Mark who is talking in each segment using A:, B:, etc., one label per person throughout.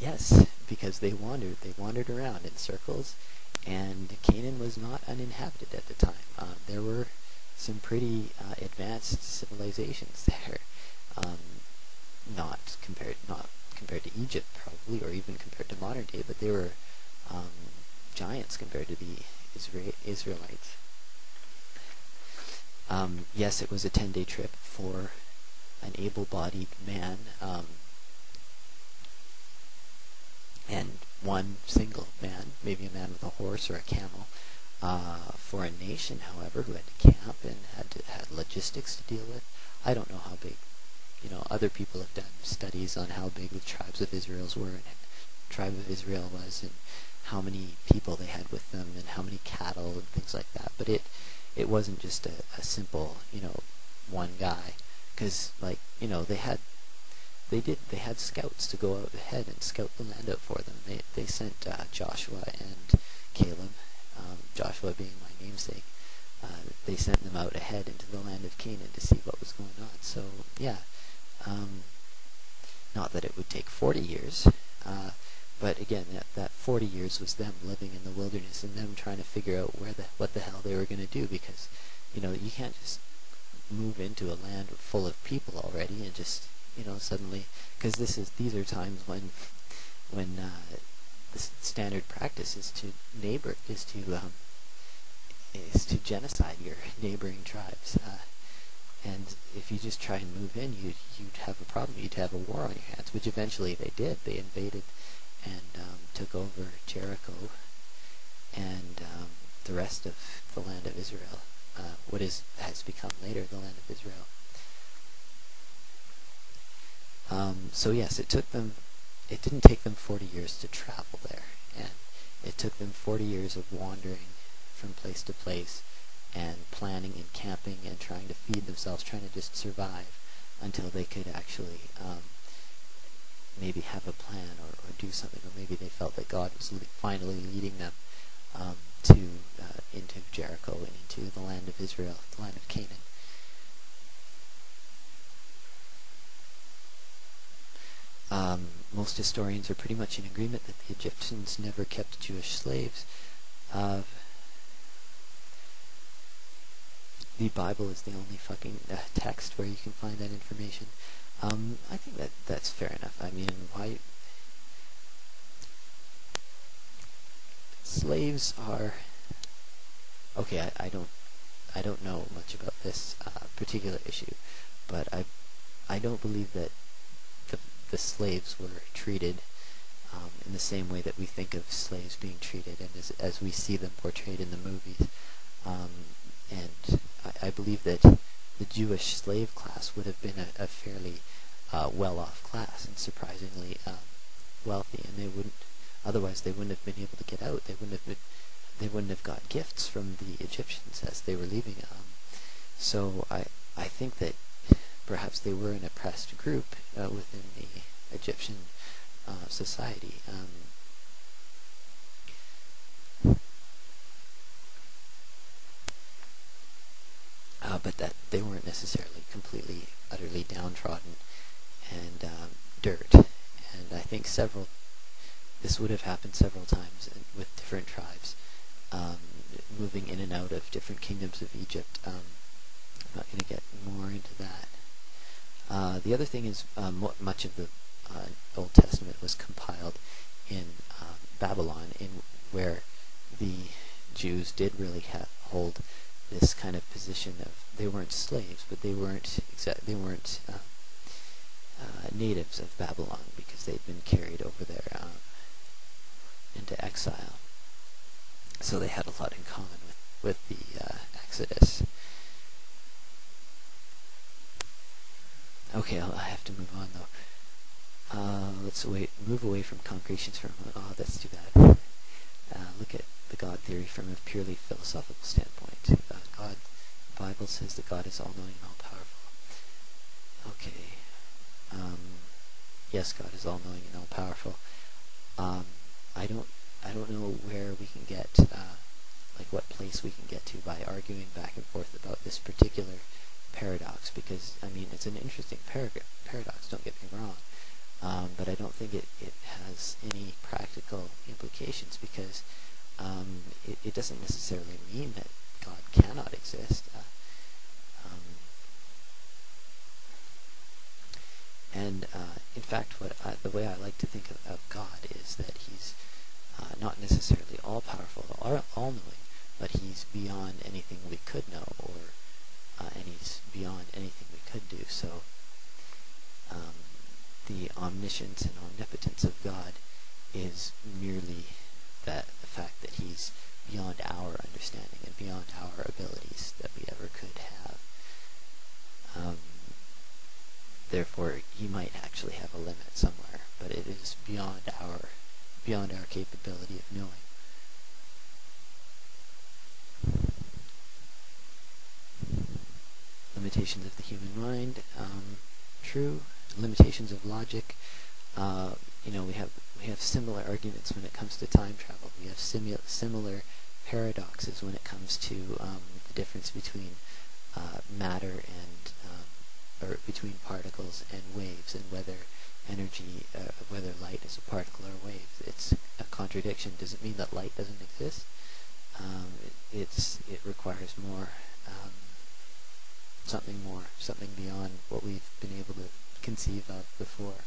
A: Yes, because they wandered around in circles, and Canaan was not uninhabited at the time. There were some pretty advanced civilizations there, um, not compared to Egypt probably, or even compared to modern day, but they were giants compared to the Israelites. Yes, it was a 10-day trip for an able-bodied man, and one single man, maybe a man with a horse or a camel. For a nation, however, who had to camp and had logistics to deal with, I don't know how big. Other people have done studies on how big the tribes of Israel's were, and the tribe of Israel was, and how many people they had with them, and how many cattle and things like that. But it wasn't just a simple, one guy, because they had scouts to go out ahead and scout the land out for them. They sent Joshua and Caleb, Joshua being my namesake. They sent them out ahead into the land of Canaan to see what was going on. So yeah, not that it would take 40 years, but again, that 40 years was them living in the wilderness and them trying to figure out what the hell they were going to do, because you can't just move into a land full of people already and just suddenly, because these are times when the standard practice is to genocide your neighboring tribes, and if you just try and move in, you'd have a problem. You'd have a war on your hands, which eventually they did. They invaded and took over Jericho and the rest of the land of Israel, has become later the land of Israel. So yes, it didn't take them 40 years to travel there, and it took them 40 years of wandering from place to place and planning and camping and trying to feed themselves, trying to just survive until they could actually maybe have a plan or do something, or maybe they felt that God was finally leading them into Jericho and into the land of Israel, the land of Canaan. Most historians are pretty much in agreement that the Egyptians never kept Jewish slaves. The Bible is the only fucking text where you can find that information. I think that's fair enough. I mean, why? Slaves are okay. I don't know much about this particular issue, but I don't believe that the slaves were treated in the same way that we think of slaves being treated, and as we see them portrayed in the movies. And I believe that the Jewish slave class would have been a fairly well-off class, and surprisingly wealthy, and otherwise they wouldn't have been able to get out. They wouldn't have got gifts from the Egyptians as they were leaving. So I think that perhaps they were an oppressed group within the Egyptian society. But that they weren't necessarily completely, utterly downtrodden and dirt. And I think this would have happened several times with different tribes, moving in and out of different kingdoms of Egypt. I'm not going to get more into that. The other thing is much of the Old Testament was compiled in Babylon, where the Jews did really hold this kind of position of, they weren't slaves, but they weren't natives of Babylon, because they'd been carried over there into exile. So they had a lot in common with the Exodus. Okay, I have to move on though. Let's move away from concretions for a moment. Oh, that's too bad. Look at the God theory from a purely philosophical standpoint. The Bible says that God is all-knowing and all-powerful. Okay. Yes, God is all-knowing and all-powerful. I don't know where we can get, what place we can get to by arguing back and forth about this particular paradox, because, I mean, it's an interesting paradox, don't get me wrong, but I don't think it has any practical implications, because it doesn't necessarily mean that God cannot exist. In fact, the way I like to think of God is that he's not necessarily all-powerful or all-knowing, but he's beyond anything we could know, and he's beyond anything we could do. So the omniscience and omnipotence of God is merely the fact that he's beyond our understanding and beyond our abilities that we ever could have. Therefore, he might actually have a limit somewhere, but it is beyond our capability of knowing. Limitations of the human mind, true. Limitations of logic. We have similar arguments when it comes to time travel. We have similar paradoxes when it comes to the difference between matter and or between particles and waves, and whether whether light is a particle or a wave. It's a contradiction. Does it mean that light doesn't exist? It requires more, something beyond what we've been able to conceive of before.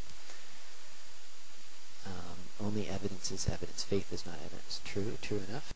A: Only evidence is evidence. Faith is not evidence. True enough.